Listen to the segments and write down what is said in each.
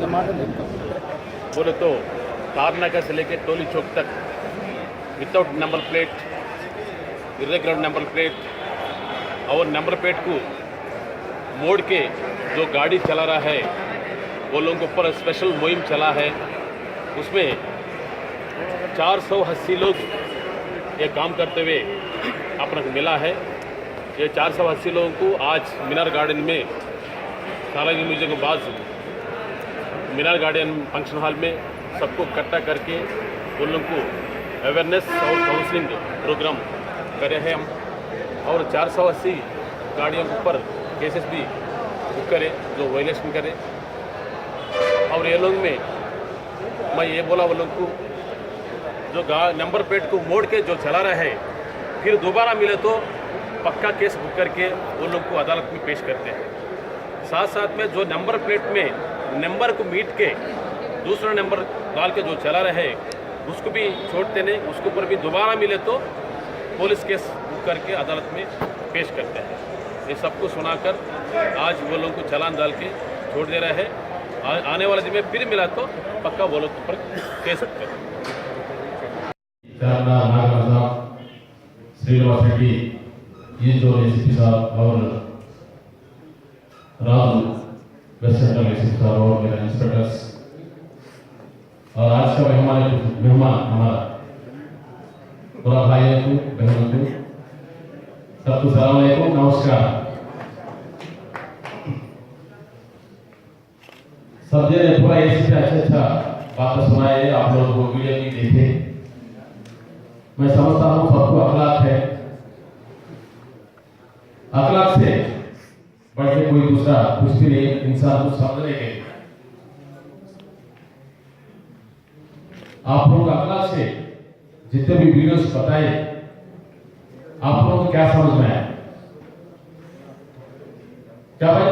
बोले तो तारनगर से लेकर टोली चौक तक without number plate, irregular number plate और नंबर प्लेट को मोड़ के जो गाड़ी चला रहा है वो लोगों के ऊपर स्पेशल मुहिम चला है। उसमें 480 लोग ये काम करते हुए अपना मिला है। ये 480 लोगों को आज मीनार गार्डन में सालागिरी म्यूजियम के बाद मीनार गार्डन फंक्शन हॉल में सबको इकट्ठा करके उन लोगों को अवेयरनेस और काउंसलिंग प्रोग्राम करे हैं हम, और 480 गाड़ियों के ऊपर केसेस भी बुक करें जो वायलेशन करें। और ये लोग में मैं ये बोला वो लोग को जो नंबर प्लेट को मोड़ के जो चला रहा है फिर दोबारा मिले तो पक्का केस बुक करके वो लोग को अदालत में पेश करते हैं। साथ साथ में जो नंबर प्लेट में नंबर को मीट के दूसरा नंबर डाल के जो चला रहा है उसको भी छोड़ते नहीं, उसके ऊपर भी दोबारा मिले तो पुलिस केस बुक करके अदालत में पेश करते हैं। ये सबको सुनाकर आज वो लोग को चालान डाल के छोड़ दे रहा है। आने वाले दिन में फिर मिला तो पक्का वो लोग पर केस सकते हैं। श्रीनिवास रेड्डी, ये जो एसीपी साहब और राजू वेस्ट सेंट्रल एसीपी साहब और मेरे इंस्पेक्टर्स और आज का मेहमान हमारा पूरा भाइयों को बहनों को सबको सलाम अलैकुम, नमस्कार। सब ने पूरा एसीपी अच्छा बातें सुनाए, आप लोग वो वीडियो भी देखे। मैं समझता हूँ सबको अखलाक है, अखलाक से बढ़ के कोई दूसरा कुछ भी नहीं इंसान को समझने के। आप लोग अखलाक से जितने भी वीडियोस बताए आप लोग को क्या समझ में आया? क्या भाई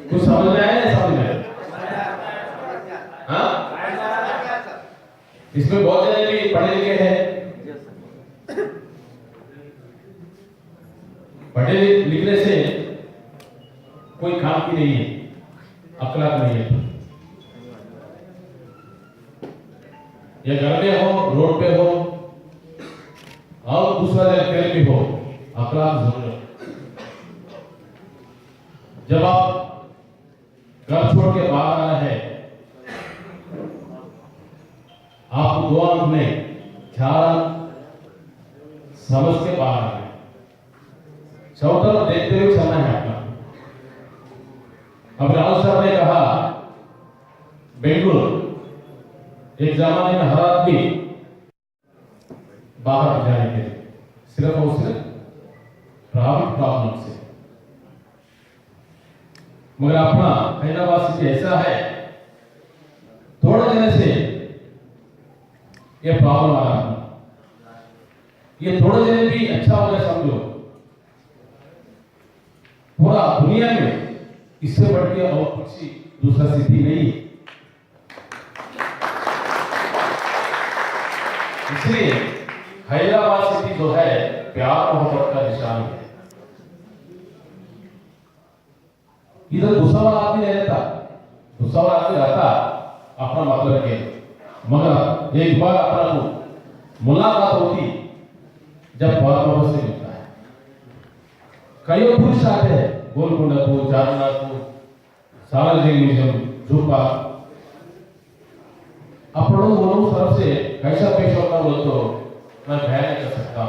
कुछ समझ में आया या समझ में आया? हाँ, इसमें बहुत जने भी पढ़े लिखे हैं। पढ़े लिखने से कोई काम की नहीं है, अखलाक नहीं है। ये घर में हो, रोड पे हो और दूसरा जगह भी हो, अखलाक जरूर है। जब आप घर छोड़ के बाहर आना है, आपको दो आंख में ध्यान समझ के बाहर आना है, चौतर देखते हुए चलना है अपना। अब राहुल साहब ने कहा बेंगलुरु एक जमाने में हर आदमी बाहर जाने के सिर्फ और सिर्फ ट्रैफिक प्रॉब्लम से, मगर अपना हैदराबाद सिटी ऐसा है थोड़े दिन से ये प्रॉब्लम आ रहा है। ये थोड़े दिन भी अच्छा हो गया समझो, पूरा दुनिया में इससे बढ़ के और कुछ दूसरा सिटी नहीं। इसलिए हैदराबाद सिटी जो है प्यार मोहब्बत का निशान है। इधर गुस्सा वाला आदमी नहीं रहता, गुस्सा वाला आदमी रहता अपना मतलब के, मगर एक बार अपना को मुलाकात होती जब बहुत मोहब्बत से मिलता है। कई पुरुष आते हैं गोलकुंडा को, चारना को, सालागिरी म्यूजियम, झूपा अपनों बोलो तरफ से कैसा पेश होता बोल तो मैं बयान नहीं कर सकता।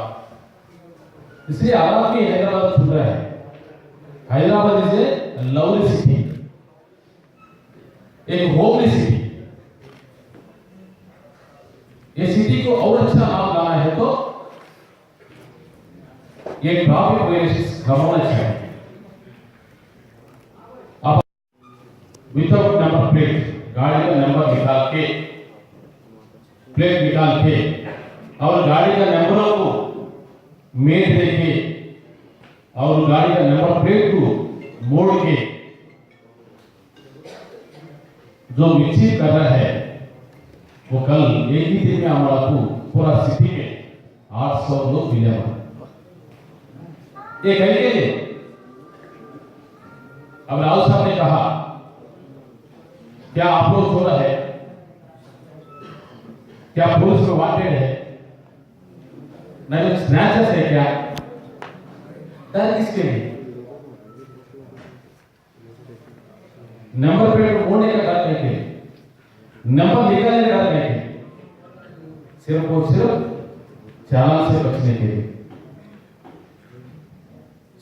इसलिए आवाज भी हैदराबाद सुन रहा है। Hyderabad is a lovely city, एक होमली सिटी। ये सिटी को और अच्छा नाम लाना है तो ये ट्रैफिक वायलेशंस कम होना चाहिए। अब विदाउट नंबर प्लेट गाड़ी का नंबर निकाल के, प्लेट निकाल के और गाड़ी का नंबरों को मेल देके और गाड़ी का नंबर प्लेट को मोड़ के जो विकसित कर रहा है वो कल एक ही दिन में हमारा को पूरा सिटी में 800 लोग मिले। ये कहेंगे अब राहुल साहब ने कहा क्या आप लोग चोर है? क्या पुलिस में वांटेड है? नहीं तो स्नैचर्स है क्या? डर किसके लिए? नंबर प्लेट मोड़ने का डर नहीं है, नंबर निकालने का डर नहीं है, सिर्फ और सिर्फ चालान से बचने के लिए।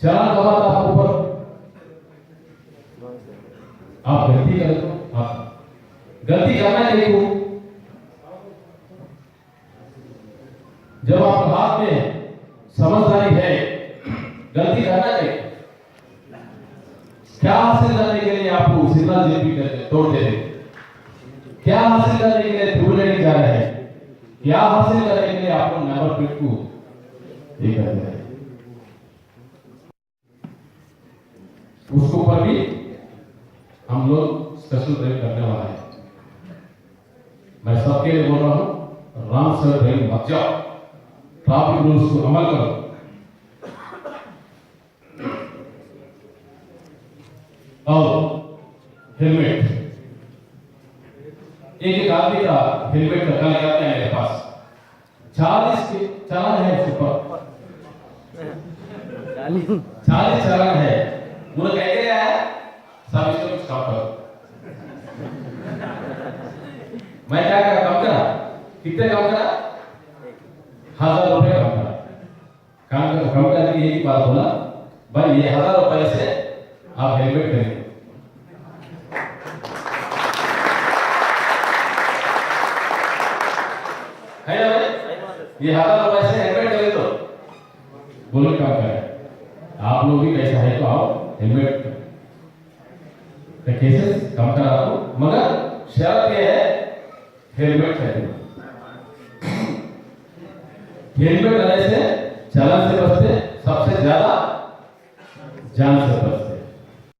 चालान का बाद आपके ऊपर आप गलती करें तो आप गलती करना चाहिए। जब आपके हाथ में समझदारी है, गलती करना चाहिए। क्या हासिल करने के लिए आपको सिग्नल जेपी तोड़ते थे? क्या हासिल करने के लिए ट्यूबलाइट जा रहे हैं? क्या हासिल करने के लिए आपको नंबर प्लेट को ये करते हैं? उसके ऊपर भी हम लोग स्पेशल ड्राइव करने वाले हैं। मैं सबके लिए बोल रहा हूं, राम सर ड्राइव मत जाओ, ट्रैफिक रूल्स को अमल करो। और हेलमेट, एक आदमी का हेलमेट रखा करते हैं मेरे पास 40 के चालान है, उसके ऊपर 40 चालान है। मुझे कह गया है सब इसको कुछ काम करो। मैं क्या करा? कम करा। कितने कम करा? 1000 रुपए कम करा। कम करके एक बात बोला, भाई ये 1000 रुपए से आप हेलमेट करेंगे। है ना भाई? ये 1000 रुपए से हेलमेट करें तो बोलो काम करें। आप लोग भी कैसा है तो आओ हेलमेट केसेस कम करा दो, मगर शर्त यह है हेलमेट पहनो। हेलमेट करने से चालान से बचते, सबसे ज्यादा जान से बचते।